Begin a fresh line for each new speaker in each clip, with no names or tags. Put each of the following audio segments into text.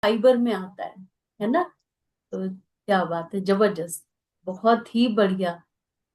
Fibre में आता है ना। तो क्या बात है, जबरदस्त, बहुत ही बढ़िया।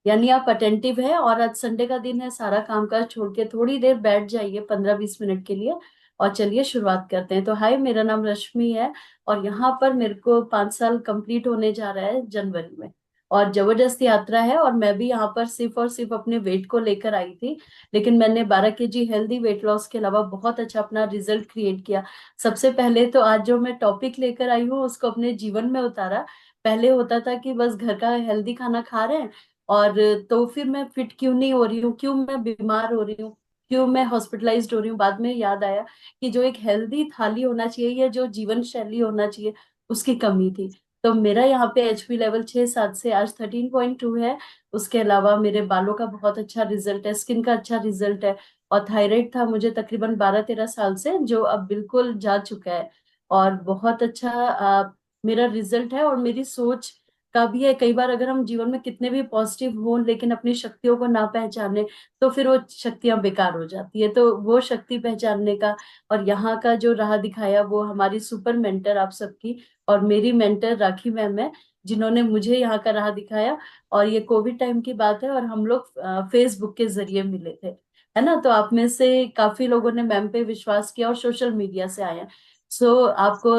यानी आप अटेंटिव है, और आज संडे का दिन है, सारा कामकाज छोड़ के थोड़ी देर बैठ जाइए 15-20 मिनट के लिए। और चलिए शुरुआत करते हैं। तो हाय, मेरा नाम रश्मि है, और यहाँ पर मेरे को 5 साल कंप्लीट होने जा रहा है जनवरी में। और जबरदस्त यात्रा है, और मैं भी यहाँ पर सिर्फ और सिर्फ अपने वेट को लेकर आई थी। लेकिन मैंने 12 kg हेल्दी वेट लॉस के अलावा बहुत अच्छा अपना रिजल्ट क्रिएट किया। सबसे पहले तो आज जो मैं टॉपिक लेकर आई हूँ उसको अपने जीवन में उतारा। पहले होता था कि बस घर का हेल्दी खाना खा रहे हैं, और तो फिर मैं फिट क्यों नहीं हो रही हूँ, क्यों मैं बीमार हो रही हूँ, क्यों मैं हॉस्पिटलाइज्ड हो रही हूँ। बाद में याद आया कि जो एक हेल्दी थाली होना चाहिए या जो जीवन शैली होना चाहिए, उसकी कमी थी। तो मेरा यहाँ पे एचपी लेवल 6-7 से आज 13.2 है। उसके अलावा मेरे बालों का बहुत अच्छा रिजल्ट है, स्किन का अच्छा रिजल्ट है। और थायराइड था मुझे तकरीबन 12-13 साल से, जो अब बिल्कुल जा चुका है। और बहुत अच्छा मेरा रिजल्ट है, और मेरी सोच का भी है। कई बार अगर हम जीवन में कितने भी पॉजिटिव हों लेकिन अपनी शक्तियों को ना पहचाने, तो फिर वो शक्तियां बेकार हो जाती है। तो वो शक्ति पहचानने का, और यहाँ का जो राह दिखाया वो हमारी सुपर मेंटर आप सबकी, और मेरी मेंटर राखी मैम है, जिन्होंने मुझे यहाँ का राह दिखाया। और ये कोविड टाइम की बात है, और हम लोग फेसबुक के जरिए मिले थे, है ना। तो आप में से काफी लोगों ने मैम पे विश्वास किया और सोशल मीडिया से आए हैं। सो आपको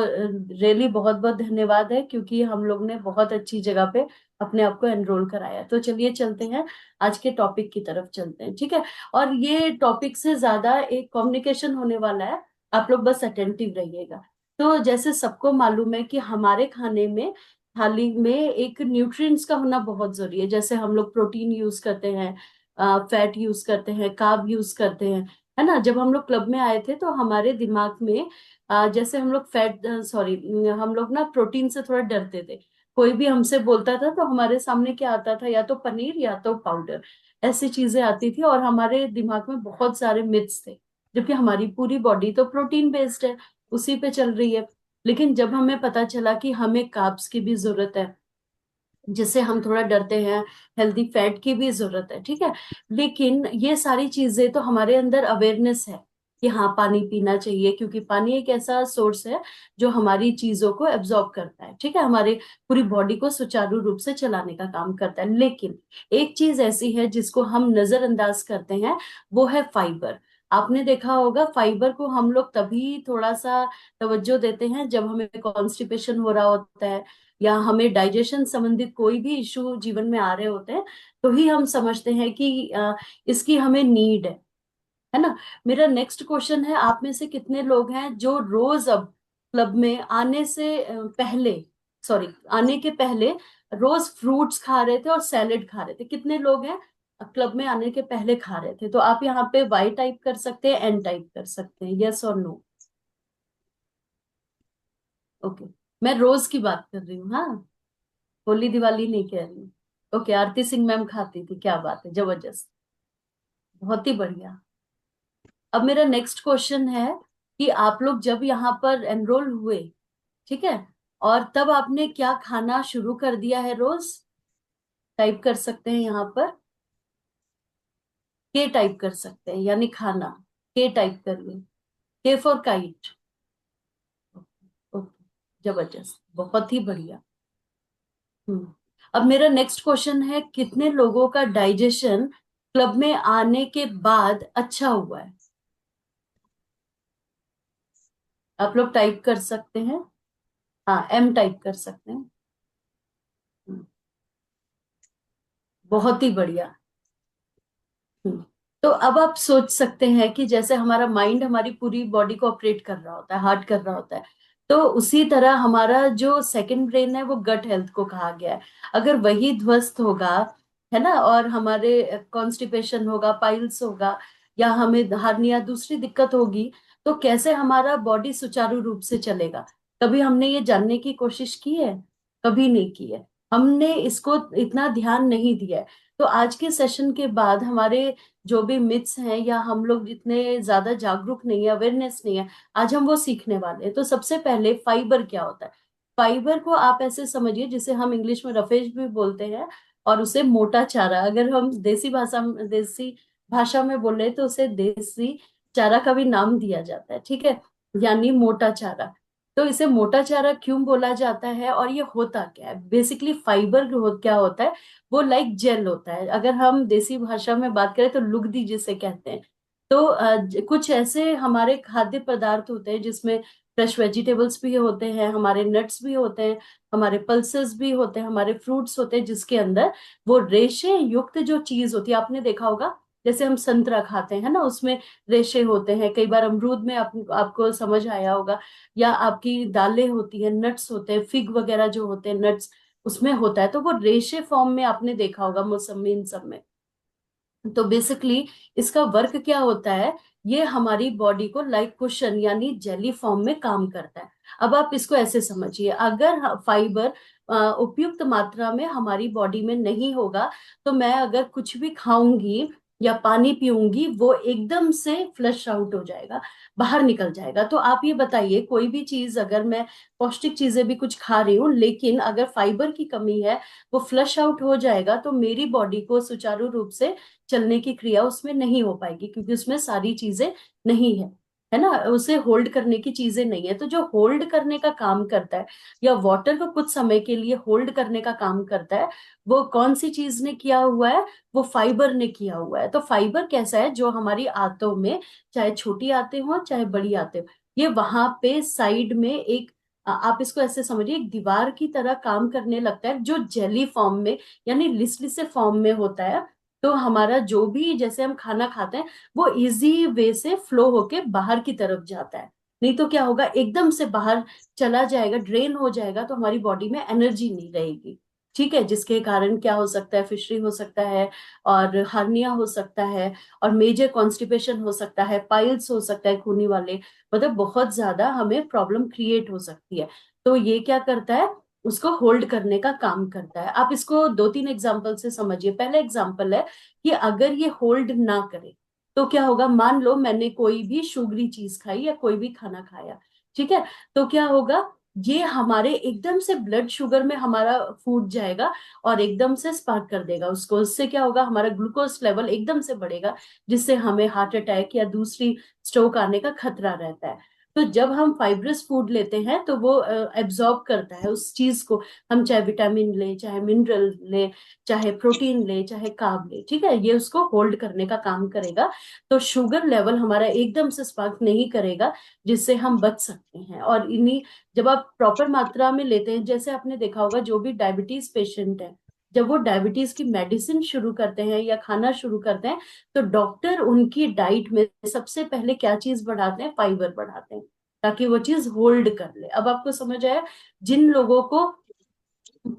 रियली बहुत बहुत धन्यवाद है, क्योंकि हम लोग ने बहुत अच्छी जगह पे अपने आप को एनरोल कराया। तो चलिए चलते हैं, आज के टॉपिक की तरफ चलते हैं, ठीक है। और ये टॉपिक से ज्यादा एक कम्युनिकेशन होने वाला है, आप लोग बस अटेंटिव रहिएगा। तो जैसे सबको मालूम है कि हमारे खाने में, थाली में एक न्यूट्रिएंट्स का होना बहुत जरूरी है। जैसे हम लोग प्रोटीन यूज करते हैं, फैट यूज करते हैं, कार्ब यूज करते हैं, है ना। जब हम लोग क्लब में आए थे तो हमारे दिमाग में जैसे हम लोग फैट सॉरी हम लोग ना प्रोटीन से थोड़ा डरते थे। कोई भी हमसे बोलता था तो हमारे सामने क्या आता था, या तो पनीर या तो पाउडर, ऐसी चीजें आती थी। और हमारे दिमाग में बहुत सारे मिथ्स थे, जबकि हमारी पूरी बॉडी तो प्रोटीन बेस्ड है, उसी पे चल रही है। लेकिन जब हमें पता चला कि हमें कार्ब्स की भी जरूरत है, जिससे हम थोड़ा डरते हैं, हेल्दी फैट की भी जरूरत है, ठीक है। लेकिन ये सारी चीजें तो हमारे अंदर अवेयरनेस है कि हाँ, पानी पीना चाहिए, क्योंकि पानी एक ऐसा सोर्स है जो हमारी चीजों को एब्जॉर्ब करता है, ठीक है, हमारे पूरी बॉडी को सुचारू रूप से चलाने का काम करता है। लेकिन एक चीज ऐसी है जिसको हम नजरअंदाज करते हैं, वो है फाइबर। आपने देखा होगा, फाइबर को हम लोग तभी थोड़ा सा तवज्जो देते हैं जब हमें कॉन्स्टिपेशन हो रहा होता है, या हमें डाइजेशन संबंधित कोई भी इशू जीवन में आ रहे होते हैं, तो ही हम समझते हैं कि इसकी हमें नीड है ना। मेरा नेक्स्ट क्वेश्चन है, आप में से कितने लोग हैं जो रोज अब क्लब में आने से पहले, सॉरी, आने के पहले रोज फ्रूट्स खा रहे थे और सैलेड खा रहे थे? कितने लोग हैं क्लब में आने के पहले खा रहे थे? तो आप यहाँ पे वाई टाइप कर सकते हैं, एन टाइप कर सकते हैं, यस और नो। ओके, मैं रोज की बात कर रही हूँ, हाँ, होली दिवाली नहीं कह रही हूँ। ओके, आरती सिंह मैम खाती थी, क्या बात है, जबरदस्त, बहुत ही बढ़िया। अब मेरा नेक्स्ट क्वेश्चन है कि आप लोग जब यहाँ पर एनरोल हुए, ठीक है, और तब आपने क्या खाना शुरू कर दिया है रोज? टाइप कर सकते हैं यहाँ पर, के टाइप कर सकते हैं, यानी खाना, के टाइप करिए, के फॉर काइट। ओके, जबरदस्त, बहुत ही बढ़िया। अब मेरा नेक्स्ट क्वेश्चन है, कितने लोगों का डाइजेशन क्लब में आने के बाद अच्छा हुआ है? आप लोग टाइप कर सकते हैं, हाँ, एम टाइप कर सकते हैं। हम्म, बहुत ही बढ़िया। हम्म, तो अब आप सोच सकते हैं कि जैसे हमारा माइंड हमारी पूरी बॉडी को ऑपरेट कर रहा होता है, हार्ट कर रहा होता है, तो उसी तरह हमारा जो सेकंड ब्रेन है वो गट हेल्थ को कहा गया है। अगर वही ध्वस्त होगा, है ना, और हमारे कॉन्स्टिपेशन होगा, पाइल्स होगा, या हमें हार्निया दूसरी दिक्कत होगी, तो कैसे हमारा बॉडी सुचारू रूप से चलेगा? कभी हमने ये जानने की कोशिश की है? कभी नहीं की है। हमने इसको इतना ध्यान नहीं दिया है। तो आज के सेशन के बाद हमारे जो भी मिथ्स हैं, या हम लोग जितने ज्यादा जागरूक नहीं है, अवेयरनेस नहीं है, आज हम वो सीखने वाले हैं। तो सबसे पहले फाइबर क्या होता है? फाइबर को आप ऐसे समझिए, जिसे हम इंग्लिश में रफेज भी बोलते हैं, और उसे मोटा चारा, अगर हम देसी भाषा में बोले तो उसे देसी चारा का भी नाम दिया जाता है, ठीक है, यानी मोटा चारा। तो इसे मोटा चारा क्यों बोला जाता है और ये होता क्या है? बेसिकली फाइबर क्या होता है, वो लाइक जेल होता है। अगर हम देसी भाषा में बात करें तो लुगदी जिसे कहते हैं। तो कुछ ऐसे हमारे खाद्य पदार्थ होते हैं जिसमें फ्रेश वेजिटेबल्स भी होते हैं, हमारे नट्स भी होते हैं, हमारे पल्सेस भी होते हैं, हमारे फ्रूट्स होते हैं, जिसके अंदर वो रेशे युक्त जो चीज होती है, आपने देखा होगा जैसे हम संतरा खाते हैं ना, उसमें रेशे होते हैं। कई बार अमरूद में आपको समझ आया होगा, या आपकी दालें होती हैं, नट्स होते हैं, फिग वगैरह जो होते हैं नट्स, उसमें होता है। तो वो रेशे फॉर्म में आपने देखा होगा मौसमी, इन सब में। तो बेसिकली इसका वर्क क्या होता है, ये हमारी बॉडी को लाइक कुशन यानी जेली फॉर्म में काम करता है। अब आप इसको ऐसे समझिए, अगर फाइबर उपयुक्त मात्रा में हमारी बॉडी में नहीं होगा, तो मैं अगर कुछ भी खाऊंगी या पानी पीऊंगी, वो एकदम से फ्लश आउट हो जाएगा, बाहर निकल जाएगा। तो आप ये बताइए, कोई भी चीज अगर मैं पौष्टिक चीजें भी कुछ खा रही हूँ, लेकिन अगर फाइबर की कमी है, वो फ्लश आउट हो जाएगा, तो मेरी बॉडी को सुचारू रूप से चलने की क्रिया उसमें नहीं हो पाएगी, क्योंकि उसमें सारी चीजें नहीं है ना, उसे होल्ड करने की चीजें नहीं है। तो जो होल्ड करने का काम करता है, या वाटर को कुछ समय के लिए होल्ड करने का काम करता है, वो कौन सी चीज ने किया हुआ है? वो फाइबर ने किया हुआ है। तो फाइबर कैसा है, जो हमारी आंतों में, चाहे छोटी आंतें हो चाहे बड़ी आंतें हो, ये वहां पे साइड में एक, आप इसको ऐसे समझिए, एक दीवार की तरह काम करने लगता है, जो जेली फॉर्म में यानी लिसलिसे फॉर्म में होता है। तो हमारा जो भी, जैसे हम खाना खाते हैं, वो इजी वे से फ्लो होके बाहर की तरफ जाता है। नहीं तो क्या होगा, एकदम से बाहर चला जाएगा, ड्रेन हो जाएगा, तो हमारी बॉडी में एनर्जी नहीं रहेगी। ठीक है, जिसके कारण क्या हो सकता है, फिशरी हो सकता है, और हार्निया हो सकता है, और मेजर कॉन्स्टिपेशन हो सकता है, पाइल्स हो सकता है खूनी वाले, मतलब बहुत ज्यादा हमें प्रॉब्लम क्रिएट हो सकती है। तो ये क्या करता है, उसको होल्ड करने का काम करता है। आप इसको दो तीन एग्जांपल से समझिए। पहला एग्जांपल है कि अगर ये होल्ड ना करे तो क्या होगा। मान लो मैंने कोई भी शुगरी चीज खाई या कोई भी खाना खाया, ठीक है, तो क्या होगा, ये हमारे एकदम से ब्लड शुगर में हमारा फूट जाएगा, और एकदम से स्पार्क कर देगा उसको। उससे क्या होगा, हमारा ग्लूकोज लेवल एकदम से बढ़ेगा, जिससे हमें हार्ट अटैक या दूसरी स्ट्रोक आने का खतरा रहता है। तो जब हम फाइब्रस फूड लेते हैं, तो वो एब्जॉर्ब करता है उस चीज को। हम चाहे विटामिन ले, चाहे मिनरल ले, चाहे प्रोटीन ले, चाहे कार्ब ले, ठीक है, ये उसको होल्ड करने का काम करेगा। तो शुगर लेवल हमारा एकदम से स्पार्क नहीं करेगा, जिससे हम बच सकते हैं। और इन्हीं, जब आप प्रॉपर मात्रा में लेते हैं, जैसे आपने देखा होगा जो भी डायबिटीज पेशेंट है, जब वो डायबिटीज की मेडिसिन शुरू करते हैं या खाना शुरू करते हैं, तो डॉक्टर उनकी डाइट में सबसे पहले क्या चीज बढ़ाते हैं, फाइबर बढ़ाते हैं, ताकि वो चीज होल्ड कर ले। अब आपको समझ आया, जिन लोगों को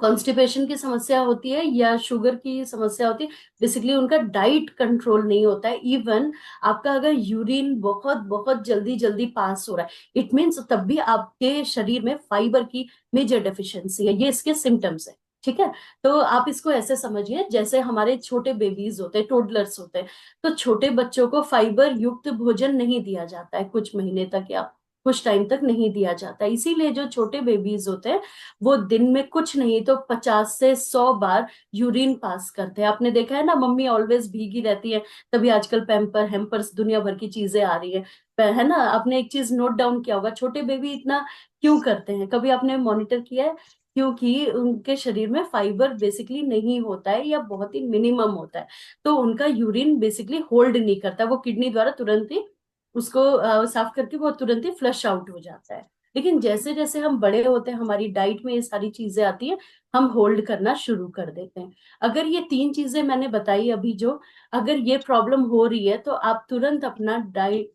कॉन्स्टिपेशन की समस्या होती है या शुगर की समस्या होती है, बेसिकली उनका डाइट कंट्रोल नहीं होता है। इवन आपका अगर यूरिन बहुत बहुत जल्दी जल्दी पास हो रहा है, इट मीन्स तब भी आपके शरीर में फाइबर की मेजर डेफिशिएंसी है, ये इसके सिम्टम्स है। ठीक है, तो आप इसको ऐसे समझिए, जैसे हमारे छोटे बेबीज होते हैं, टोडलर्स होते हैं, तो छोटे बच्चों को फाइबर युक्त भोजन नहीं दिया जाता है कुछ महीने तक, या कुछ टाइम तक नहीं दिया जाता है। इसीलिए जो छोटे बेबीज होते हैं, वो दिन में कुछ नहीं तो 50 से 100 बार यूरिन पास करते हैं। आपने देखा है ना, मम्मी ऑलवेज भीगी रहती है, तभी आजकल पैम्पर हेम्पर्स दुनिया भर की चीजें आ रही है ना। आपने एक चीज नोट डाउन किया होगा, छोटे बेबी इतना क्यों करते हैं, कभी आपने मॉनिटर किया है? क्योंकि उनके शरीर में फाइबर बेसिकली नहीं होता है, या बहुत ही मिनिमम होता है। तो उनका यूरिन बेसिकली होल्ड नहीं करता, वो किडनी द्वारा तुरंत ही उसको साफ करके वो तुरंत ही फ्लश आउट हो जाता है। लेकिन जैसे जैसे हम बड़े होते हैं, हमारी डाइट में ये सारी चीजें आती हैं, हम होल्ड करना शुरू कर देते हैं। अगर ये तीन चीजें मैंने बताई अभी जो, अगर ये प्रॉब्लम हो रही है, तो आप तुरंत अपना डाइट,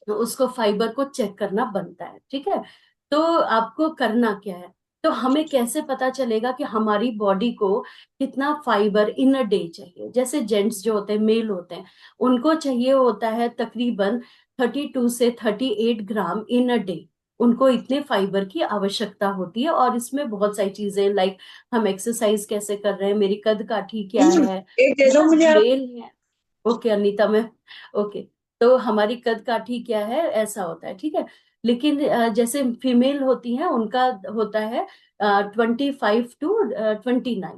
उसको फाइबर को चेक करना बनता है। ठीक है, तो आपको करना क्या है, तो हमें कैसे पता चलेगा कि हमारी बॉडी को कितना फाइबर इन अ डे चाहिए। जैसे जेंट्स जो होते हैं, मेल होते हैं, उनको चाहिए होता है तकरीबन 32 से 38 ग्राम इन अ डे। उनको इतने फाइबर की आवश्यकता होती है, और इसमें बहुत सारी चीजें लाइक हम एक्सरसाइज कैसे कर रहे हैं, मेरी कद काठी क्या
एक दे
है
दो
ना,
मुझे आप।
मेल है। ओके अनीता, मैं, ओके, तो हमारी कद काठी क्या है, ऐसा होता है। ठीक है, लेकिन जैसे फीमेल होती हैं, उनका होता है 25 to 29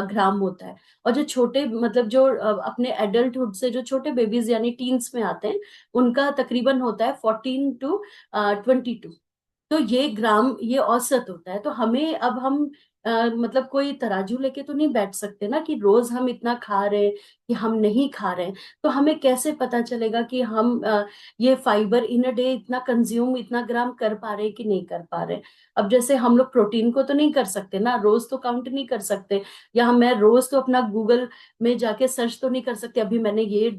ग्राम होता है। और जो छोटे, मतलब जो अपने एडल्टहुड से जो छोटे बेबीज यानी टीन्स में आते हैं, उनका तकरीबन होता है 14 to 22। तो ये ग्राम, ये औसत होता है। तो हमें अब हम मतलब कोई तराजू लेके तो नहीं बैठ सकते ना कि रोज हम इतना खा रहे हैं कि हम नहीं खा रहे हैं। तो हमें कैसे पता चलेगा कि हम ये फाइबर इन अ डे इतना कंज्यूम, इतना ग्राम कर पा रहे हैं कि नहीं कर पा रहे हैं। अब जैसे हम लोग प्रोटीन को तो नहीं कर सकते ना, रोज तो काउंट नहीं कर सकते, या मैं रोज तो अपना गूगल में जाके सर्च तो नहीं कर सकते अभी मैंने ये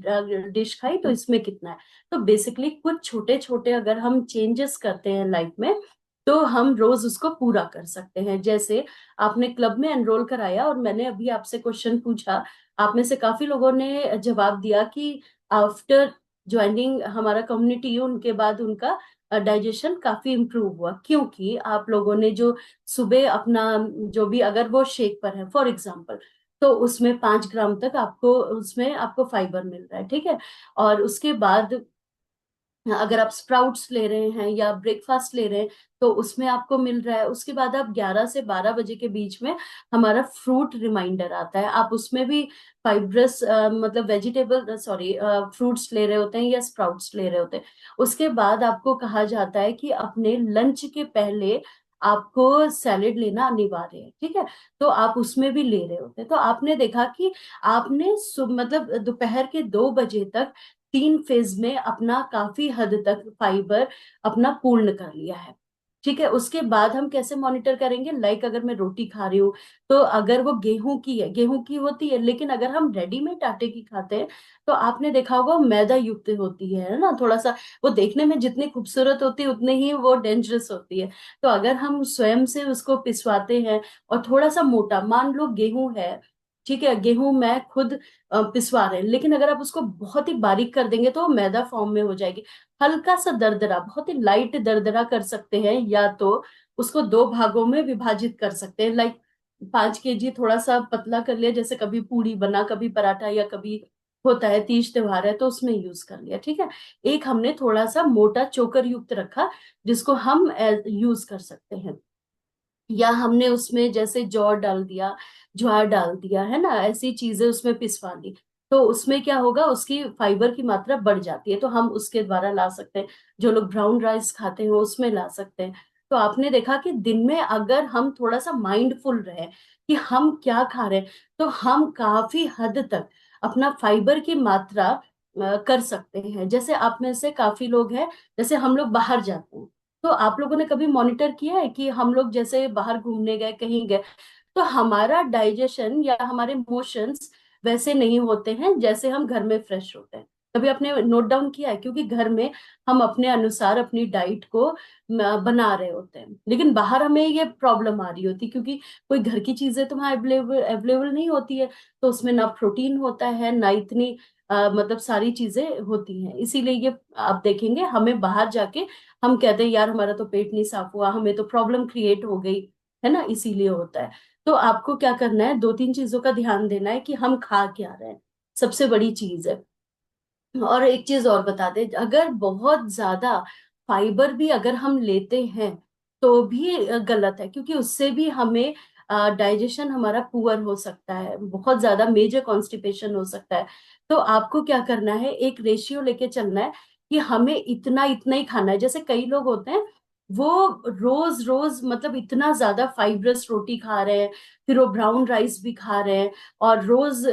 डिश खाई तो इसमें कितना है। तो बेसिकली कुछ छोटे छोटे अगर हम चेंजेस करते हैं लाइफ में, तो हम रोज उसको पूरा कर सकते हैं। जैसे आपने क्लब में एनरोल कराया और मैंने अभी आपसे क्वेश्चन पूछा, आप में से काफी लोगों ने जवाब दिया कि आफ्टर ज्वाइनिंग हमारा कम्युनिटी उनके बाद उनका डाइजेशन काफी इम्प्रूव हुआ, क्योंकि आप लोगों ने जो सुबह अपना, जो भी अगर वो शेक पर है फॉर एग्जाम्पल, तो उसमें 5 ग्राम तक आपको, उसमें आपको फाइबर मिल रहा है, ठीक है। और उसके बाद अगर आप स्प्राउट्स ले रहे हैं या ब्रेकफास्ट ले रहे हैं तो उसमें आपको मिल रहा है। उसके बाद आप 11 से 12 बजे के बीच में हमारा फ्रूट रिमाइंडर आता है, आप उसमें भी फाइब्रस मतलब वेजिटेबल सॉरी फ्रूट्स ले रहे होते हैं या स्प्राउट्स ले रहे होते हैं। उसके बाद आपको कहा जाता है कि अपने लंच के पहले आपको सैलेड लेना अनिवार्य है, ठीक है। तो आप उसमें भी ले रहे होते हैं। तो आपने देखा कि आपने मतलब दोपहर के 2 बजे तक 3 फेज में अपना काफी हद तक फाइबर अपना पूर्ण कर लिया है, ठीक है। उसके बाद हम कैसे मॉनिटर करेंगे, लाइक अगर मैं रोटी खा रही हूँ, तो अगर वो गेहूं की है, गेहूं की होती है, लेकिन अगर हम रेडीमेड आटे की खाते हैं तो आपने देखा होगा वो मैदा युक्त होती है ना, थोड़ा सा। वो देखने में जितनी खूबसूरत होती है उतने ही वो डेंजरस होती है। तो अगर हम स्वयं से उसको पिसवाते हैं और थोड़ा सा मोटा, मान लो गेहूं है, ठीक है, गेहूं मैं खुद पिसवा रहे हैं, लेकिन अगर आप उसको बहुत ही बारीक कर देंगे तो वो मैदा फॉर्म में हो जाएगी। हल्का सा दरदरा, बहुत ही लाइट दरदरा कर सकते हैं, या तो उसको 2 भागों में विभाजित कर सकते हैं, लाइक 5 केजी थोड़ा सा पतला कर लिया, जैसे कभी पूड़ी बना, कभी पराठा, या कभी होता है तीज त्योहार है तो उसमें यूज कर लिया, ठीक है। एक हमने थोड़ा सा मोटा चोकर युक्त रखा जिसको हम यूज कर सकते हैं, या हमने उसमें जैसे जौ डाल दिया, ज्वार डाल दिया, है ना, ऐसी चीजें उसमें पिसवा दी। तो उसमें क्या होगा, उसकी फाइबर की मात्रा बढ़ जाती है, तो हम उसके द्वारा ला सकते हैं। जो लोग ब्राउन राइस खाते हैं उसमें ला सकते हैं। तो आपने देखा कि दिन में अगर हम थोड़ा सा माइंडफुल रहे कि हम क्या खा रहे हैं, तो हम काफी हद तक अपना फाइबर की मात्रा कर सकते हैं। जैसे आप में से काफी लोग हैं, जैसे हम लोग बाहर जाते हैं, तो आप लोगों ने कभी मॉनिटर किया है कि हम लोग जैसे बाहर घूमने गए, कहीं गए, तो हमारा डाइजेशन या हमारे मोशंस वैसे नहीं होते हैं जैसे हम घर में फ्रेश होते हैं। कभी आपने नोट डाउन किया है? क्योंकि घर में हम अपने अनुसार अपनी डाइट को बना रहे होते हैं, लेकिन बाहर हमें ये प्रॉब्लम आ रही होती, क्योंकि कोई घर की चीजें तो वहाँ अवेलेबल अवेलेबल नहीं होती है। तो उसमें ना प्रोटीन होता है, ना इतनी मतलब सारी चीजें होती हैं। इसीलिए ये आप देखेंगे, हमें बाहर जाके हम कहते हैं यार हमारा तो पेट नहीं साफ हुआ, हमें तो प्रॉब्लम क्रिएट हो गई, है ना, इसीलिए होता है। तो आपको क्या करना है, 2-3 चीजों का ध्यान देना है कि हम खा क्या रहे हैं, सबसे बड़ी चीज है। और एक चीज और बता दे, अगर बहुत ज्यादा फाइबर भी अगर हम लेते हैं तो भी गलत है, क्योंकि उससे भी हमें डाइजेशन हमारा पुअर हो सकता है, बहुत ज्यादा मेजर कॉन्स्टिपेशन हो सकता है। तो आपको क्या करना है, एक रेशियो लेके चलना है कि हमें इतना इतना ही खाना है। जैसे कई लोग होते हैं वो रोज रोज मतलब इतना ज्यादा फाइब्रस रोटी खा रहे हैं, फिर वो ब्राउन राइस भी खा रहे हैं, और रोज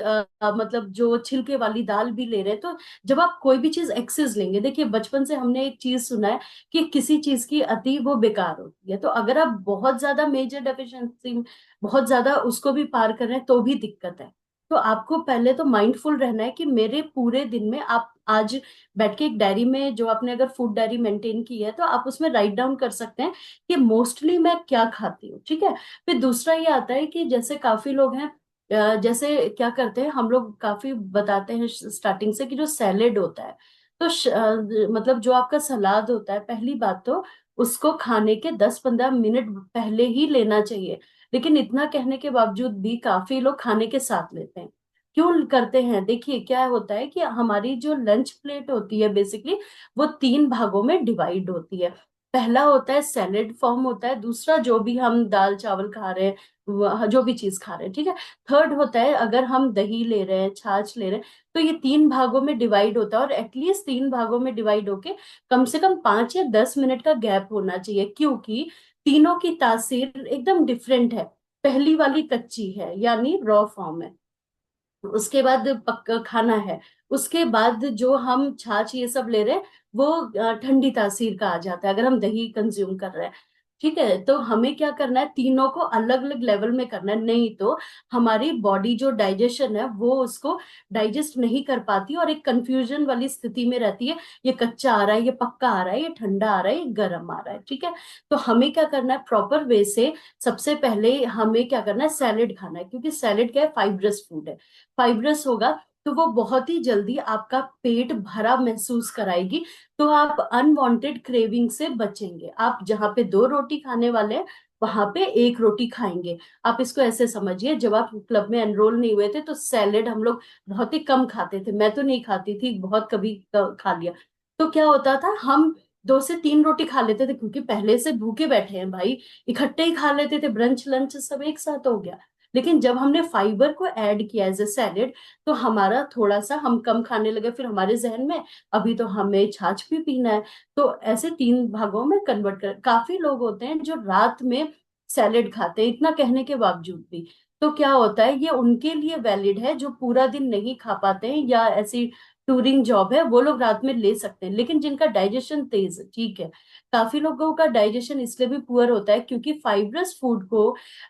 मतलब जो छिलके वाली दाल भी ले रहे हैं। तो जब आप कोई भी चीज एक्सेस लेंगे, देखिए बचपन से हमने एक चीज सुना है कि किसी चीज की अति वो बेकार होती है। तो अगर आप बहुत ज्यादा मेजर डेफिशिएंसी, बहुत ज्यादा उसको भी पार कर रहे हैं तो भी दिक्कत है। तो आपको पहले तो माइंडफुल रहना है कि मेरे पूरे दिन में, आप आज बैठ के एक डायरी में, जो आपने अगर फूड डायरी मेंटेन की है तो आप उसमें राइट डाउन कर सकते हैं कि मोस्टली मैं क्या खाती हूँ, ठीक है। फिर दूसरा ये आता है कि जैसे काफी लोग हैं जैसे क्या करते हैं, हम लोग काफी बताते हैं स्टार्टिंग से कि जो सैलेड होता है, तो मतलब जो आपका सलाद होता है, पहली बात तो उसको खाने के 10-15 मिनट पहले ही लेना चाहिए। लेकिन इतना कहने के बावजूद भी काफी लोग खाने के साथ लेते हैं। क्यों करते हैं, देखिए क्या होता है कि हमारी जो लंच प्लेट होती है बेसिकली वो 3 भागों में डिवाइड होती है। पहला होता है सैलेड फॉर्म होता है, दूसरा जो भी हम दाल चावल खा रहे हैं, जो भी चीज खा रहे हैं, ठीक है। थर्ड होता है अगर हम दही ले रहे हैं, छाछ ले रहे हैं, तो ये तीन भागों में डिवाइड होता है, और एटलीस्ट तीन भागों में डिवाइड होके कम से कम 5 या 10 मिनट का गैप होना चाहिए, क्योंकि तीनों की तासीर एकदम डिफरेंट है। पहली वाली कच्ची है यानी रॉ फॉर्म है, उसके बाद पक्का खाना है, उसके बाद जो हम छाछ ये सब ले रहे हैं वो ठंडी तासीर का आ जाता है, अगर हम दही कंज्यूम कर रहे हैं। ठीक है, तो हमें क्या करना है, तीनों को अलग अलग लेवल में करना है, नहीं तो हमारी बॉडी जो डाइजेशन है वो उसको डाइजेस्ट नहीं कर पाती, और एक कंफ्यूजन वाली स्थिति में रहती है, ये कच्चा आ रहा है, ये पक्का आ रहा है, ये ठंडा आ रहा है, ये गर्म आ रहा है। ठीक है, तो हमें क्या करना है प्रॉपर वे से, सबसे पहले हमें क्या करना है, सैलेड खाना है, क्योंकि सैलेड क्या है, फाइब्रस फूड है। फाइब्रस होगा तो वो बहुत ही जल्दी आपका पेट भरा महसूस कराएगी, तो आप अनवांटेड क्रेविंग से बचेंगे। आप जहां पे 2 रोटी खाने वाले हैं वहां पे 1 रोटी खाएंगे। आप इसको ऐसे समझिए, जब आप क्लब में एनरोल नहीं हुए थे तो सैलेड हम लोग बहुत ही कम खाते थे, मैं तो नहीं खाती थी, बहुत कभी खा लिया। तो क्या होता था, हम 2 से 3 रोटी खा लेते थे, क्योंकि पहले से भूखे बैठे हैं भाई, इकट्ठे ही खा लेते थे, ब्रंच लंच सब एक साथ हो गया। लेकिन जब हमने फाइबर को ऐड किया एज ए सैलेड, तो हमारा थोड़ा सा हम कम खाने लगे, फिर हमारे जहन में अभी तो हमें छाछ भी पीना है, तो ऐसे 3 भागों में कन्वर्ट कर। काफी लोग होते हैं जो रात में सैलेड खाते हैं, इतना कहने के बावजूद भी। तो क्या होता है, ये उनके लिए वैलिड है जो पूरा दिन नहीं खा पाते हैं, या ऐसी टूरिंग जॉब है, वो लोग रात में ले सकते हैं, लेकिन जिनका डाइजेशन तेज है, ठीक है। काफी लोगों का डाइजेशन इसलिए भी पुअर होता है क्योंकि फाइब्रस फूड को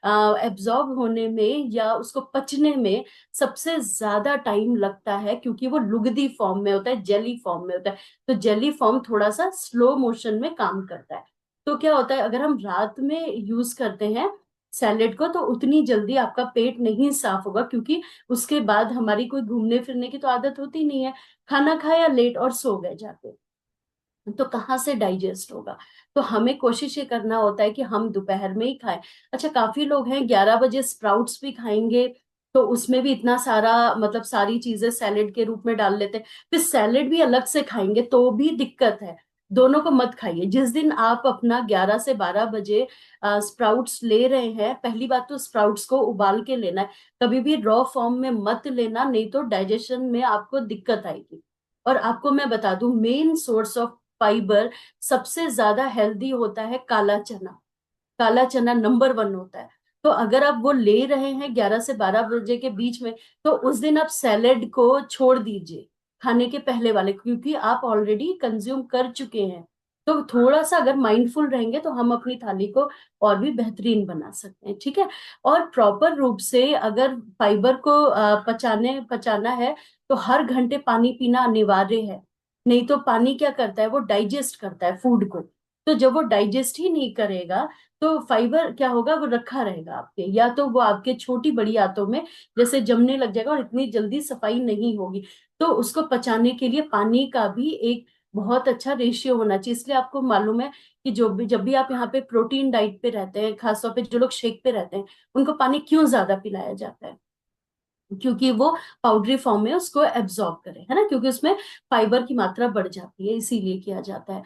एब्जॉर्ब होने में या उसको पचने में सबसे ज्यादा टाइम लगता है, क्योंकि वो लुगदी फॉर्म में होता है, जेली फॉर्म में होता है। तो जेली फॉर्म थोड़ा सा स्लो मोशन में काम करता है। तो क्या होता है, अगर हम रात में यूज करते हैं सैलेड को, तो उतनी जल्दी आपका पेट नहीं साफ होगा, क्योंकि उसके बाद हमारी कोई घूमने फिरने की तो आदत होती नहीं है, खाना खाया लेट और सो गए जाके, तो कहाँ से डाइजेस्ट होगा। तो हमें कोशिश ये करना होता है कि हम दोपहर में ही खाएं। अच्छा, काफी लोग हैं 11 बजे स्प्राउट्स भी खाएंगे, तो उसमें भी इतना सारा मतलब सारी चीजें सैलेड के रूप में डाल लेते हैं, फिर सैलेड भी अलग से खाएंगे तो भी दिक्कत है। दोनों को मत खाइए। जिस दिन आप अपना 11 से 12 बजे स्प्राउट्स ले रहे हैं, पहली बात तो स्प्राउट्स को उबाल के लेना है, कभी भी रॉ फॉर्म में मत लेना, नहीं तो डाइजेशन में आपको दिक्कत आएगी। और आपको मैं बता दूं, मेन सोर्स ऑफ फाइबर सबसे ज्यादा हेल्दी होता है काला चना। काला चना नंबर 1 होता है। तो अगर आप वो ले रहे हैं 11 से 12 बजे के बीच में, तो उस दिन आप सैलेड को छोड़ दीजिए खाने के पहले वाले, क्योंकि आप ऑलरेडी कंज्यूम कर चुके हैं। तो थोड़ा सा अगर माइंडफुल रहेंगे तो हम अपनी थाली को और भी बेहतरीन बना सकते हैं। ठीक है, और प्रॉपर रूप से अगर फाइबर को पचाने पचाना है, तो हर घंटे पानी पीना अनिवार्य है। नहीं तो पानी क्या करता है, वो डाइजेस्ट करता है फूड को। तो जब वो डाइजेस्ट ही नहीं करेगा, तो फाइबर क्या होगा, वो रखा रहेगा आपके, या तो वो आपके छोटी बड़ी आंतों में जैसे जमने लग जाएगा, और इतनी जल्दी सफाई नहीं होगी। तो उसको पचाने के लिए पानी का भी एक बहुत अच्छा रेशियो होना चाहिए। इसलिए आपको मालूम है कि जो भी जब भी आप यहाँ पे प्रोटीन डाइट पे रहते हैं, खासतौर पे जो लोग शेक पे रहते हैं, उनको पानी क्यों ज्यादा पिलाया जाता है, क्योंकि वो पाउडरी फॉर्म में उसको एब्जॉर्ब करे, है ना, क्योंकि उसमें फाइबर की मात्रा बढ़ जाती है, इसीलिए किया जाता है।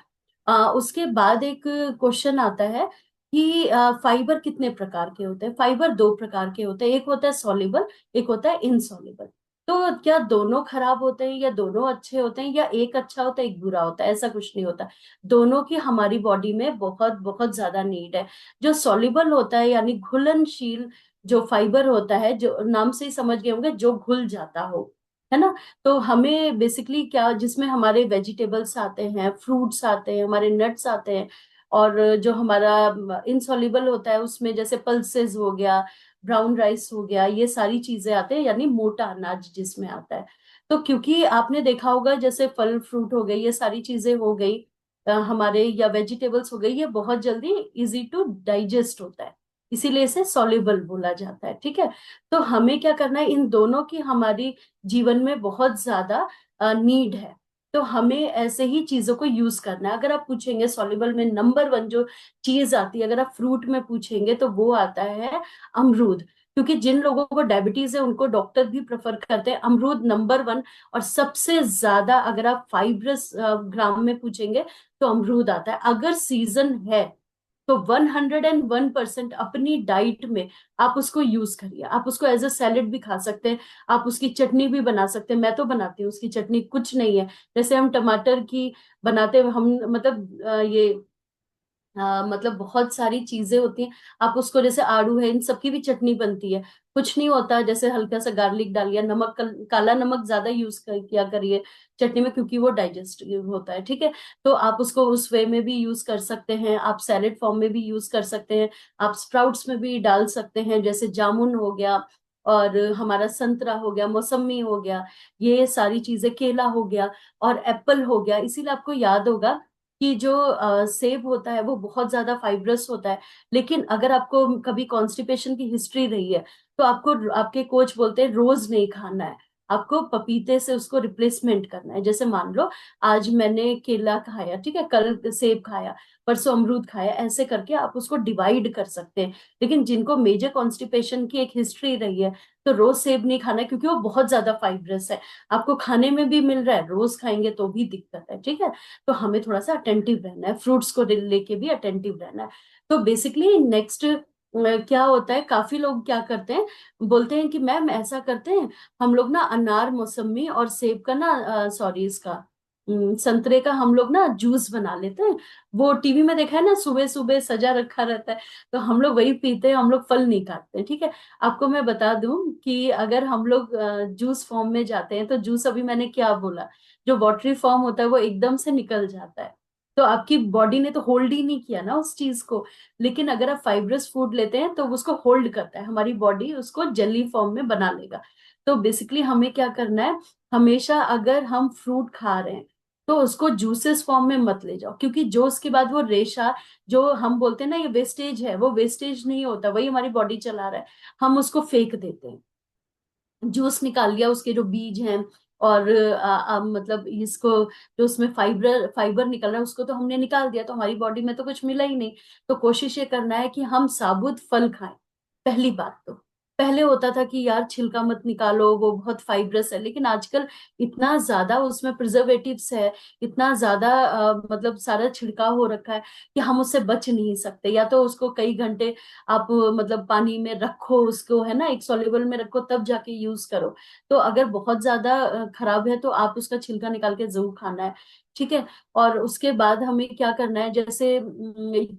उसके बाद एक क्वेश्चन आता है कि फाइबर कितने प्रकार के होते हैं। फाइबर 2 प्रकार के होते हैं, एक होता है सॉल्युबल, एक होता है इनसॉल्युबल। तो क्या दोनों खराब होते हैं, या दोनों अच्छे होते हैं, या एक अच्छा होता है एक बुरा होता है, ऐसा कुछ नहीं होता। दोनों की हमारी बॉडी में बहुत बहुत ज्यादा नीड है। जो सॉल्युबल होता है यानी घुलनशील जो फाइबर होता है, जो नाम से ही समझ गए होंगे, जो घुल जाता हो, है ना। तो हमें बेसिकली क्या, जिसमें हमारे वेजिटेबल्स आते हैं, फ्रूट्स आते हैं, हमारे नट्स आते हैं, और जो हमारा इनसॉल्युबल होता है उसमें जैसे पल्सेस हो गया, ब्राउन राइस हो गया, ये सारी चीजें आते हैं, यानी मोटा अनाज जिसमें आता है। तो क्योंकि आपने देखा होगा जैसे फल फ्रूट हो गई, ये सारी चीजें हो गई हमारे, या वेजिटेबल्स हो गई, ये बहुत जल्दी इजी टू डाइजेस्ट होता है, इसीलिए इसे सॉल्युबल बोला जाता है। ठीक है, तो हमें क्या करना है, इन दोनों की हमारी जीवन में बहुत ज्यादा नीड है। तो हमें ऐसे ही चीजों को यूज करना है। अगर आप पूछेंगे सॉल्युबल में नंबर 1 जो चीज आती है, अगर आप फ्रूट में पूछेंगे तो वो आता है अमरूद। क्योंकि जिन लोगों को डायबिटीज है उनको डॉक्टर भी प्रेफर करते हैं अमरूद नंबर वन। और सबसे ज्यादा अगर आप फाइब्रस ग्राम में पूछेंगे तो अमरूद आता है। अगर सीजन है तो 101% अपनी डाइट में आप उसको यूज करिए। आप उसको एज अ सैलेड भी खा सकते हैं, आप उसकी चटनी भी बना सकते हैं। मैं तो बनाती हूँ उसकी चटनी, कुछ नहीं है। जैसे हम टमाटर की बनाते हैं, हम मतलब ये मतलब बहुत सारी चीजें होती हैं। आप उसको, जैसे आड़ू है, इन सबकी भी चटनी बनती है। कुछ नहीं होता, जैसे हल्का सा गार्लिक डालिए, नमक काला नमक ज्यादा यूज किया करिए चटनी में, क्योंकि वो डाइजेस्ट होता है। ठीक है, तो आप उसको उस वे में भी यूज कर सकते हैं, आप सैलेड फॉर्म में भी यूज कर सकते हैं, आप स्प्राउट्स में भी डाल सकते हैं, जैसे जामुन हो गया, और हमारा संतरा हो गया, मौसमी हो गया, ये सारी चीजें, केला हो गया और एप्पल हो गया। इसीलिए आपको याद होगा कि जो सेब होता है वो बहुत ज्यादा फाइब्रस होता है। लेकिन अगर आपको कभी कॉन्स्टिपेशन की हिस्ट्री रही है तो आपको, आपके कोच बोलते हैं रोज नहीं खाना है, आपको पपीते से उसको रिप्लेसमेंट करना है। जैसे मान लो आज मैंने केला खाया, ठीक है, कल सेब खाया, परसों अमरूद खाया, ऐसे करके आप उसको डिवाइड कर सकते हैं। लेकिन जिनको मेजर कॉन्स्टिपेशन की एक हिस्ट्री रही है तो रोज सेब नहीं खाना है, क्योंकि वो बहुत ज्यादा फाइब्रस है। आपको खाने में भी मिल रहा है, रोज खाएंगे तो भी दिक्कत है। ठीक है, तो हमें थोड़ा सा अटेंटिव रहना है, फ्रूट्स को लेके भी अटेंटिव रहना है। तो बेसिकली नेक्स्ट क्या होता है, काफी लोग क्या करते हैं, बोलते हैं कि मैम ऐसा करते हैं, हम लोग ना अनार मौसमी और सेब का ना, सॉरी इसका संतरे का हम लोग ना जूस बना लेते हैं। वो टीवी में देखा है ना, सुबह सुबह सजा रखा रहता है, तो हम लोग वही पीते हैं, हम लोग फल नहीं काटते हैं। ठीक है, आपको मैं बता दूं कि अगर हम लोग जूस फॉर्म में जाते हैं तो जूस, अभी मैंने क्या बोला, जो वाटरी फॉर्म होता है वो एकदम से निकल जाता है, तो आपकी बॉडी ने तो होल्ड ही नहीं किया ना उस चीज को। लेकिन अगर आप फाइब्रस फूड लेते हैं तो उसको होल्ड करता है, हमारी बॉडी उसको जेली फॉर्म में बना लेगा। तो बेसिकली हमें क्या करना है, हमेशा अगर हम फ्रूट खा रहे हैं तो उसको जूसेस फॉर्म में मत ले जाओ, क्योंकि जो उसके बाद वो रेशा, जो हम बोलते हैं ना ये वेस्टेज है, वो वेस्टेज नहीं होता, वही हमारी बॉडी चला रहा है, हम उसको फेंक देते हैं। जूस निकाल लिया, उसके जो बीज हैं, और मतलब इसको, जो उसमें फाइबर फाइबर निकल रहा है उसको तो हमने निकाल दिया, तो हमारी बॉडी में तो कुछ मिला ही नहीं। तो कोशिश ये करना है कि हम साबुत फल खाएं। पहली बात तो, पहले होता था कि यार छिलका मत निकालो, वो बहुत फाइब्रस है, लेकिन आजकल इतना ज्यादा उसमें प्रिजर्वेटिव्स है, इतना ज्यादा मतलब सारा छिड़काव हो रखा है कि हम उससे बच नहीं सकते। या तो उसको कई घंटे आप मतलब पानी में रखो, उसको है ना एक सॉल्युबल में रखो, तब जाके यूज करो। तो अगर बहुत ज्यादा खराब है तो आप उसका छिलका निकाल के जरूर खाना है। ठीक है, और उसके बाद हमें क्या करना है, जैसे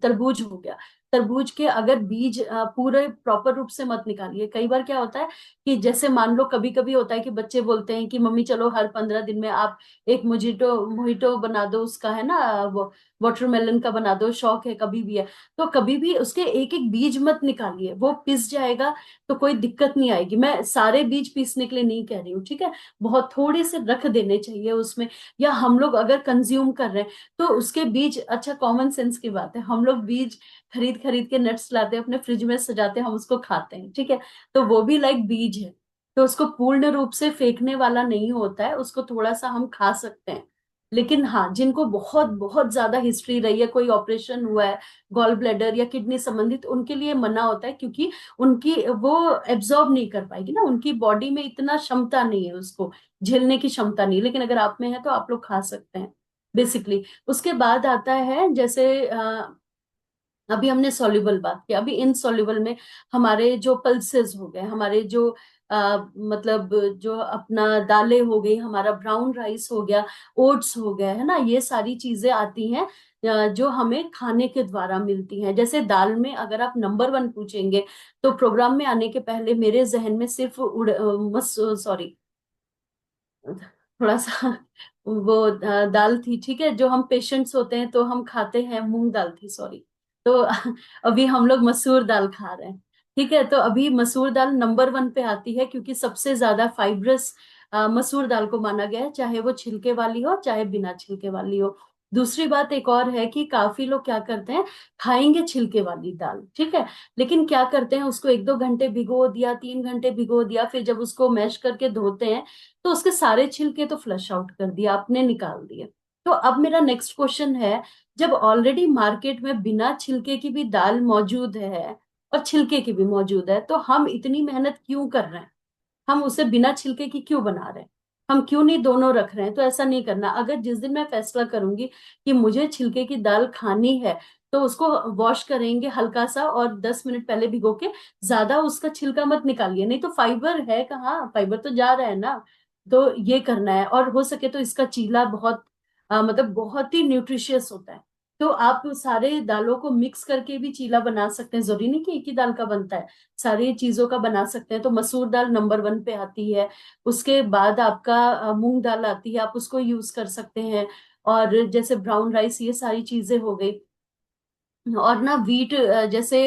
तरबूज हो गया, तरबूज के अगर बीज पूरे प्रॉपर रूप से मत निकालिए। कई बार क्या होता है कि जैसे मान लो कभी कभी होता है कि बच्चे बोलते हैं कि मम्मी चलो हर 15 दिन में आप एक मोजिटो मोहिटो बना दो, उसका है ना वो वाटरमेलन का बना दो, शौक है कभी भी है। तो कभी भी उसके एक एक बीज मत निकालिए, वो पिस जाएगा तो कोई दिक्कत नहीं आएगी। मैं सारे बीज पीसने के लिए नहीं कह रही हूँ, ठीक है, बहुत थोड़े से रख देने चाहिए उसमें। या हम लोग अगर कंज्यूम कर रहे हैं तो उसके बीज, अच्छा कॉमन सेंस की बात है, हम लोग बीज खरीद खरीद के नट्स लाते हैं, अपने फ्रिज में सजाते हैं, हम उसको खाते हैं, ठीक है, तो वो भी लाइक बीज है। तो उसको पूर्ण रूप से फेंकने वाला नहीं होता है, उसको थोड़ा सा हम खा सकते हैं। लेकिन हाँ, जिनको बहुत बहुत ज्यादा हिस्ट्री रही है, कोई ऑपरेशन हुआ है गॉल ब्लैडर या किडनी संबंधित, उनके लिए मना होता है, क्योंकि उनकी वो एब्जॉर्ब नहीं कर पाएगी ना, उनकी बॉडी में इतना क्षमता नहीं है, उसको झेलने की क्षमता नहीं। लेकिन अगर आप में है तो आप लोग खा सकते हैं बेसिकली। उसके बाद आता है जैसे अभी हमने सॉल्युबल बात की, अभी इनसॉल्युबल में हमारे जो पल्सेस हो गए, हमारे जो मतलब जो अपना दालें हो गई, हमारा ब्राउन राइस हो गया, ओट्स हो गया, है ना, ये सारी चीजें आती हैं जो हमें खाने के द्वारा मिलती हैं। जैसे दाल में अगर आप नंबर वन पूछेंगे तो प्रोग्राम में आने के पहले मेरे जहन में सिर्फ सॉरी, थोड़ा सा वो दाल थी, ठीक है, जो हम पेशेंट्स होते हैं तो हम खाते हैं, मूंग दाल थी, सॉरी। तो अभी हम लोग मसूर दाल खा रहे हैं। ठीक है, तो अभी मसूर दाल नंबर वन पे आती है, क्योंकि सबसे ज्यादा फाइब्रस मसूर दाल को माना गया है, चाहे वो छिलके वाली हो चाहे बिना छिलके वाली हो। दूसरी बात एक और है कि काफी लोग क्या करते हैं, खाएंगे छिलके वाली दाल, ठीक है, लेकिन क्या करते हैं, उसको 1-2 घंटे भिगो दिया, 3 घंटे भिगो दिया, फिर जब उसको मैश करके धोते हैं तो उसके सारे छिलके तो फ्लश आउट कर दिया आपने, निकाल दिए। तो अब मेरा नेक्स्ट क्वेश्चन है, जब ऑलरेडी मार्केट में बिना छिलके की भी दाल मौजूद है और छिलके की भी मौजूद है, तो हम इतनी मेहनत क्यों कर रहे हैं? हम उसे बिना छिलके की क्यों बना रहे हैं? हम क्यों नहीं दोनों रख रहे हैं? तो ऐसा नहीं करना। अगर जिस दिन मैं फैसला करूंगी कि मुझे छिलके की दाल खानी है, तो उसको वॉश करेंगे हल्का सा और 10 मिनट पहले भिगो के, ज्यादा उसका छिलका मत निकालिए, नहीं तो फाइबर है कहाँ, फाइबर तो जा रहा है ना। तो ये करना है। और हो सके तो इसका चीला बहुत मतलब बहुत ही न्यूट्रिशियस होता है। तो आप सारे दालों को मिक्स करके भी चीला बना सकते हैं, जरूरी नहीं कि एक ही दाल का बनता है, सारी चीजों का बना सकते हैं। तो मसूर दाल नंबर 1 पे आती है। उसके बाद आपका मूंग दाल आती है, आप उसको यूज कर सकते हैं। और जैसे ब्राउन राइस, ये सारी चीजें हो गई। और ना व्हीट, जैसे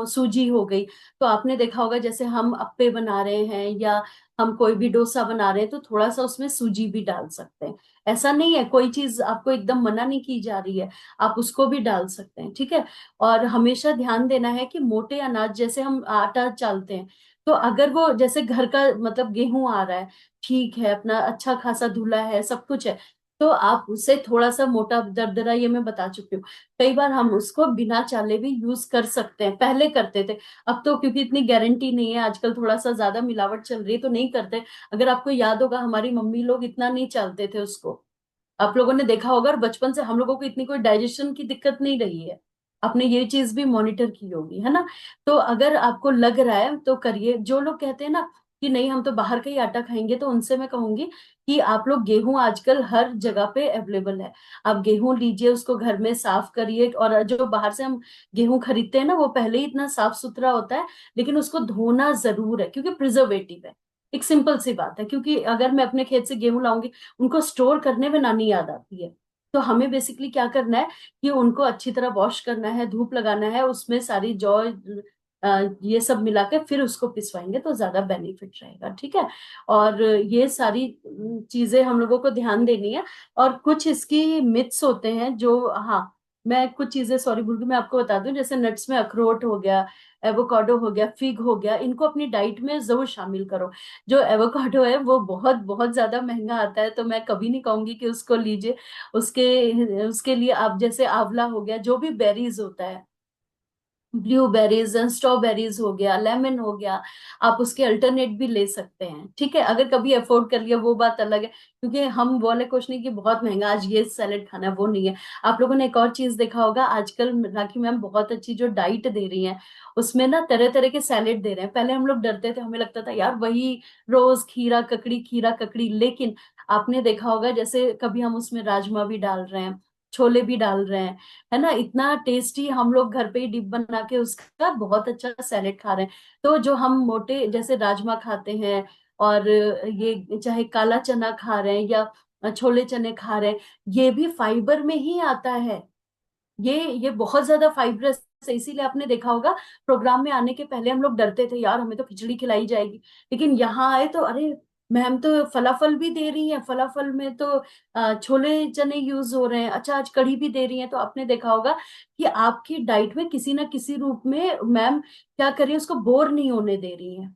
सूजी हो गई। तो आपने देखा होगा जैसे हम अप्पे बना रहे हैं या हम कोई भी डोसा बना रहे हैं, तो थोड़ा सा उसमें सूजी भी डाल सकते हैं। ऐसा नहीं है, कोई चीज आपको एकदम मना नहीं की जा रही है, आप उसको भी डाल सकते हैं, ठीक है। और हमेशा ध्यान देना है कि मोटे अनाज, जैसे हम आटा चालते हैं, तो अगर वो जैसे घर का मतलब गेहूं आ रहा है, ठीक है, अपना अच्छा खासा धुला है, सब कुछ है, तो आप उसे थोड़ा सा मोटा दरदरा, ये मैं बता चुकी हूँ। कई बार हम उसको बिना चाले भी यूज कर सकते हैं, पहले करते थे। अब तो क्योंकि इतनी गारंटी नहीं है, आजकल थोड़ा सा ज्यादा मिलावट चल रही है, तो नहीं करते। अगर आपको याद होगा, हमारी मम्मी लोग इतना नहीं चालते थे उसको। आप लोगों ने देखा होगा, और बचपन से हम लोगों को इतनी कोई डाइजेशन की दिक्कत नहीं रही है। आपने ये चीज भी मॉनिटर की होगी, है ना। तो अगर आपको लग रहा है तो करिए। जो लोग कहते हैं ना कि नहीं हम तो बाहर का ही आटा खाएंगे, तो उनसे मैं कहूंगी कि आप लोग गेहूं आजकल हर जगह पे अवेलेबल है। आप गेहूं लीजिए, उसको घर में साफ करिए। और जो बाहर से हम गेहूं खरीदते हैं ना, वो पहले ही इतना साफ सुथरा होता है, लेकिन उसको धोना जरूर है, क्योंकि प्रिजर्वेटिव है। एक सिंपल सी बात है, क्योंकि अगर मैं अपने खेत से गेहूं लाऊंगी, उनको स्टोर करने में नानी याद आती है। तो हमें बेसिकली क्या करना है कि उनको अच्छी तरह वॉश करना है, धूप लगाना है, उसमें सारी जौ ये सब मिलाकर फिर उसको पिसवाएंगे, तो ज्यादा बेनिफिट रहेगा, ठीक है। और ये सारी चीजें हम लोगों को ध्यान देनी है। और कुछ इसकी मिथ्स होते हैं जो, हाँ, मैं कुछ चीजें, सॉरी भूल गई, मैं आपको बता दूं। जैसे नट्स में अखरोट हो गया, एवोकाडो हो गया, फिग हो गया, इनको अपनी डाइट में जरूर शामिल करो। जो एवोकाडो है वो बहुत बहुत ज्यादा महंगा आता है, तो मैं कभी नहीं कहूंगी कि उसको लीजिए। उसके उसके लिए आप जैसे आंवला हो गया, जो भी बेरीज होता है, ब्लूबेरीज एंड स्ट्रॉबेरीज हो गया, लेमन हो गया, आप उसके अल्टरनेट भी ले सकते हैं, ठीक है। अगर कभी अफोर्ड कर लिया वो बात अलग है, क्योंकि हम बोले कुछ नहीं कि बहुत महंगा आज ये सैलेड खाना है, वो नहीं है। आप लोगों ने एक और चीज देखा होगा, आजकल राखी मैम बहुत अच्छी जो डाइट दे रही हैं, उसमें ना तरह तरह के सैलेड दे रहे हैं। पहले हम लोग डरते थे, हमें लगता था यार वही रोज खीरा ककड़ी खीरा ककड़ी, लेकिन आपने देखा होगा जैसे कभी हम उसमें राजमा भी डाल रहे हैं, छोले भी डाल रहे हैं, है ना। इतना टेस्टी, हम लोग घर पे ही डिप बना के उसका बहुत अच्छा सैलेड खा रहे हैं। तो जो हम मोटे जैसे राजमा खाते हैं, और ये चाहे काला चना खा रहे हैं या छोले चने खा रहे हैं, ये भी फाइबर में ही आता है। ये बहुत ज्यादा फाइब्रस है। इसीलिए आपने देखा होगा, प्रोग्राम में आने के पहले हम लोग डरते थे, यार हमें तो खिचड़ी खिलाई जाएगी। लेकिन यहाँ आए तो अरे, मैम तो फलाफल भी दे रही है, फलाफल में तो छोले चने यूज हो रहे हैं, अच्छा आज कढ़ी भी दे रही है। तो आपने देखा होगा कि आपकी डाइट में किसी ना किसी रूप में मैम क्या कर रही है, उसको बोर नहीं होने दे रही है।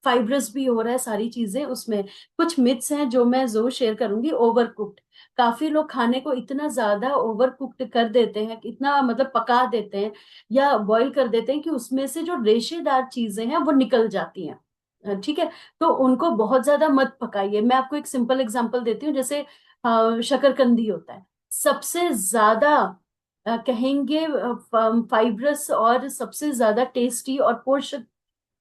फाइब्रस भी हो रहा है, सारी चीजें उसमें। कुछ मिथ्स हैं जो मैं जरूर शेयर करूंगी। ओवर कुक्ड, काफी लोग खाने को इतना ज्यादा ओवर कुक्ड कर देते हैं, इतना मतलब पका देते हैं या बॉईल कर देते हैं कि उसमें से जो रेशेदार चीजें हैं वो निकल जाती हैं। ठीक है। तो उनको बहुत ज्यादा मत पकाइए। मैं आपको एक सिंपल एग्जांपल देती हूँ। जैसे शकरकंदी होता है, सबसे ज्यादा कहेंगे फाइब्रस और सबसे ज्यादा टेस्टी और पोषक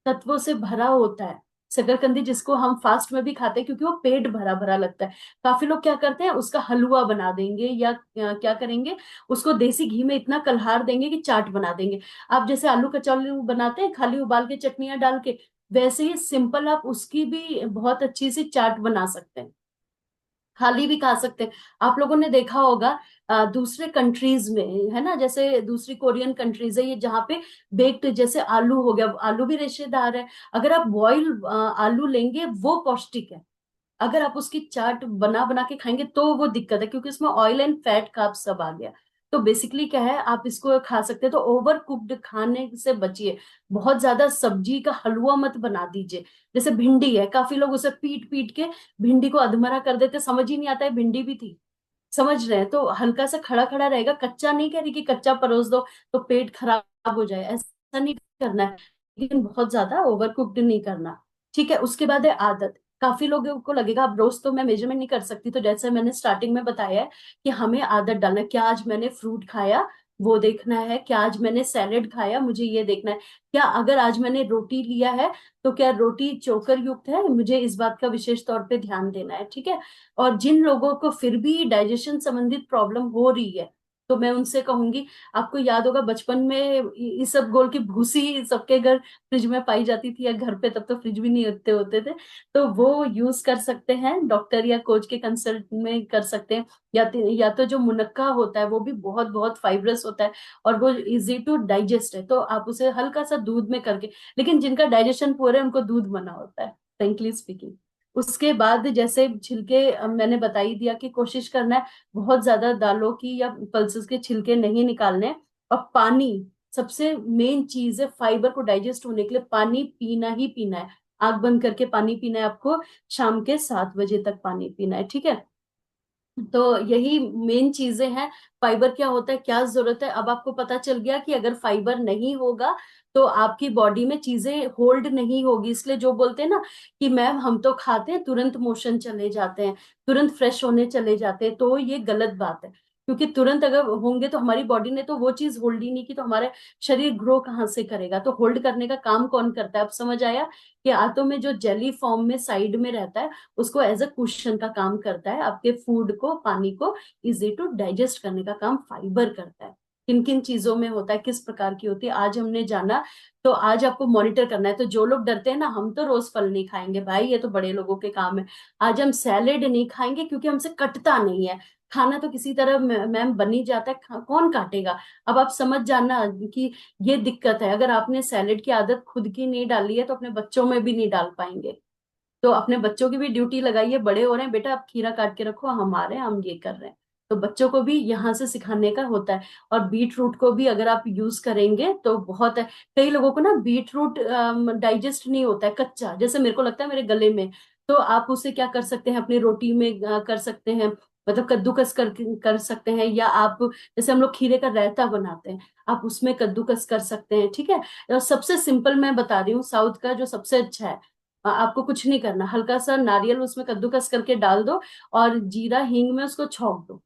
तत्वों से भरा होता है शकरकंदी, जिसको हम फास्ट में भी खाते हैं, क्योंकि वो पेट भरा भरा लगता है। काफी लोग क्या करते हैं, उसका हलवा बना देंगे या क्या करेंगे, उसको देसी घी में इतना कलहार देंगे कि चाट बना देंगे। आप जैसे आलू कचौड़ी बनाते हैं खाली उबाल के चटनियां डाल के, वैसे ही सिंपल आप उसकी भी बहुत अच्छी सी चाट बना सकते हैं, खाली भी खा सकते हैं। आप लोगों ने देखा होगा दूसरे कंट्रीज में, है ना, जैसे दूसरी कोरियन कंट्रीज है ये, जहाँ पे बेक्ड जैसे आलू हो गया, आलू भी रेशेदार है। अगर आप बॉयल आलू लेंगे वो पौष्टिक है। अगर आप उसकी चाट बना बना के खाएंगे तो वो दिक्कत है, क्योंकि उसमें ऑयल एंड फैट कार्ब सब आ गया। तो बेसिकली क्या है, आप इसको खा सकते हैं। तो ओवर कुक्ड खाने से बचिए। बहुत ज्यादा सब्जी का हलवा मत बना दीजिए। जैसे भिंडी है, काफी लोग उसे पीट पीट के भिंडी को अधमरा कर देते, समझ ही नहीं आता है भिंडी भी थी। समझ रहे हैं, तो हल्का सा खड़ा खड़ा रहेगा, कच्चा नहीं कह रही कि कच्चा परोस दो तो पेट खराब हो जाए, ऐसा नहीं करना है, लेकिन बहुत ज्यादा ओवर कुक्ड नहीं करना। ठीक है, उसके बाद है आदत। काफी लोगों को लगेगा अब रोज तो मैं मेजरमेंट नहीं कर सकती, तो जैसे मैंने स्टार्टिंग में बताया है कि हमें आदत डालना है। क्या आज मैंने फ्रूट खाया, वो देखना है। क्या आज मैंने सैलेड खाया, मुझे ये देखना है। क्या अगर आज मैंने रोटी लिया है, तो क्या रोटी चोकर युक्त है, मुझे इस बात का विशेष तौर पे ध्यान देना है। ठीक है। और जिन लोगों को फिर भी डाइजेशन संबंधित प्रॉब्लम हो रही है, तो मैं उनसे कहूंगी, आपको याद होगा बचपन में इस सब गोल की भूसी सबके घर फ्रिज में पाई जाती थी, या घर पे तब तो फ्रिज भी नहीं होते होते थे, तो वो यूज कर सकते हैं, डॉक्टर या कोच के कंसल्ट में कर सकते हैं। या तो जो मुनक्का होता है वो भी बहुत बहुत फाइब्रस होता है, और वो इजी टू डाइजेस्ट है, तो आप उसे हल्का सा दूध में करके, लेकिन जिनका डाइजेशन पुअर है उनको दूध मना होता है, फ्रेंकली स्पीकिंग। उसके बाद जैसे छिलके मैंने बता ही दिया कि कोशिश करना है बहुत ज्यादा दालों की या पल्सेस के छिलके नहीं निकालने। और पानी सबसे मेन चीज है, फाइबर को डाइजेस्ट होने के लिए पानी पीना ही पीना है। आंख बंद करके पानी पीना है आपको, शाम के 7 बजे तक पानी पीना है। ठीक है। तो यही मेन चीजें हैं। फाइबर क्या होता है, क्या जरूरत है, अब आपको पता चल गया कि अगर फाइबर नहीं होगा तो आपकी बॉडी में चीजें होल्ड नहीं होगी। इसलिए जो बोलते हैं ना कि मैम हम तो खाते हैं तुरंत मोशन चले जाते हैं, तुरंत फ्रेश होने चले जाते हैं, तो ये गलत बात है। क्योंकि तुरंत अगर होंगे तो हमारी बॉडी ने तो वो चीज होल्ड ही नहीं की, तो हमारा शरीर ग्रो कहाँ से करेगा। तो होल्ड करने का काम कौन करता है, अब समझ आया कि आंतों में जो जेली फॉर्म में साइड में रहता है, उसको एज अ कुशन का काम करता है, आपके फूड को, पानी को इजी टू डाइजेस्ट करने का काम फाइबर करता है। किन किन चीजों में होता है, किस प्रकार की होती है, आज हमने जाना। तो आज आपको मॉनिटर करना है। तो जो लोग डरते हैं ना, हम तो रोज फल नहीं खाएंगे भाई, ये तो बड़े लोगों के काम है, आज हम सैलेड नहीं खाएंगे क्योंकि हमसे कटता नहीं है। खाना तो किसी तरह मैम बन ही जाता है, कौन काटेगा। अब आप समझ जाना कि ये दिक्कत है। अगर आपने सैलेड की आदत खुद की नहीं डाली है, तो अपने बच्चों में भी नहीं डाल पाएंगे। तो अपने बच्चों की भी ड्यूटी लगाइए, बड़े हो रहे हैं बेटा, आप खीरा काट के रखो, हम आ रहे हैं, हम ये कर रहे हैं। तो बच्चों को भी यहाँ से सिखाने का होता है। और बीट रूट को भी अगर आप यूज करेंगे तो बहुत है। कई लोगों को ना बीट रूट डाइजेस्ट नहीं होता है कच्चा, जैसे मेरे को लगता है मेरे गले में। तो आप उसे क्या कर सकते हैं, अपनी रोटी में कर सकते हैं, मतलब कद्दूकस कर सकते हैं। या आप जैसे हम लोग खीरे का रायता बनाते हैं, आप उसमें कद्दूकस कर सकते हैं। ठीक है। और सबसे सिंपल मैं बता रही हूँ, साउथ का जो सबसे अच्छा है, आपको कुछ नहीं करना, हल्का सा नारियल उसमें कद्दूकस करके डाल दो, और जीरा हींग में उसको छौंक दो,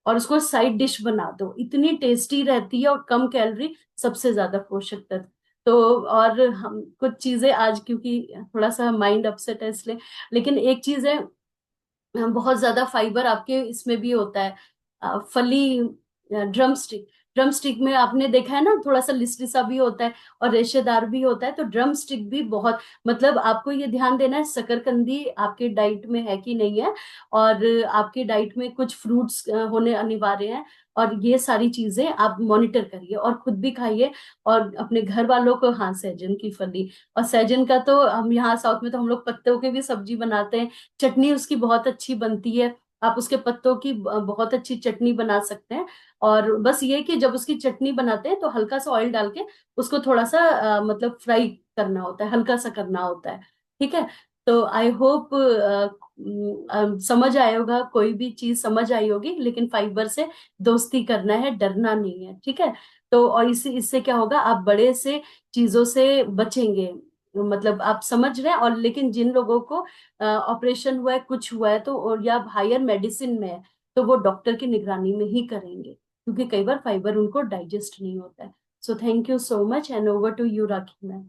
और उसको साइड डिश बना दो। इतनी टेस्टी रहती है, और कम कैलोरी, सबसे ज्यादा पोषक तत्व। तो और हम कुछ चीजें आज, क्योंकि थोड़ा सा माइंड अपसेट है इसलिए, लेकिन एक चीज है, बहुत ज्यादा फाइबर आपके इसमें भी होता है, फली, ड्रम स्टिक। ड्रम स्टिक में आपने देखा है ना, थोड़ा सा लिसलिसा भी होता है और रेशेदार भी होता है, तो ड्रम स्टिक भी बहुत, मतलब आपको ये ध्यान देना है शकरकंदी आपके डाइट में है कि नहीं है, और आपके डाइट में कुछ फ्रूट्स होने अनिवार्य हैं। और ये सारी चीजें आप मॉनिटर करिए और खुद भी खाइए। और अपने घर वालों को, हाँ, सहजन की फली, और सहजन का तो हम यहाँ साउथ में तो हम लोग पत्तों की भी सब्जी बनाते हैं, चटनी उसकी बहुत अच्छी बनती है। आप उसके पत्तों की बहुत अच्छी चटनी बना सकते हैं। और बस ये कि जब उसकी चटनी बनाते हैं तो हल्का सा ऑयल डाल के उसको थोड़ा सा मतलब फ्राई करना होता है, हल्का सा करना होता है। ठीक है। तो आई होप समझ आया होगा, कोई भी चीज समझ आई होगी, लेकिन फाइबर से दोस्ती करना है, डरना नहीं है। ठीक है। तो और इसी इससे क्या होगा, आप बड़े से चीजों से बचेंगे। मतलब आप समझ रहे हैं। और लेकिन जिन लोगों को ऑपरेशन हुआ है, कुछ हुआ है, तो और या हायर मेडिसिन में है, तो वो डॉक्टर की निगरानी में ही करेंगे, क्योंकि कई बार फाइबर उनको डाइजेस्ट नहीं होता है। So thank you so much, and over to you Rakhi ma'am.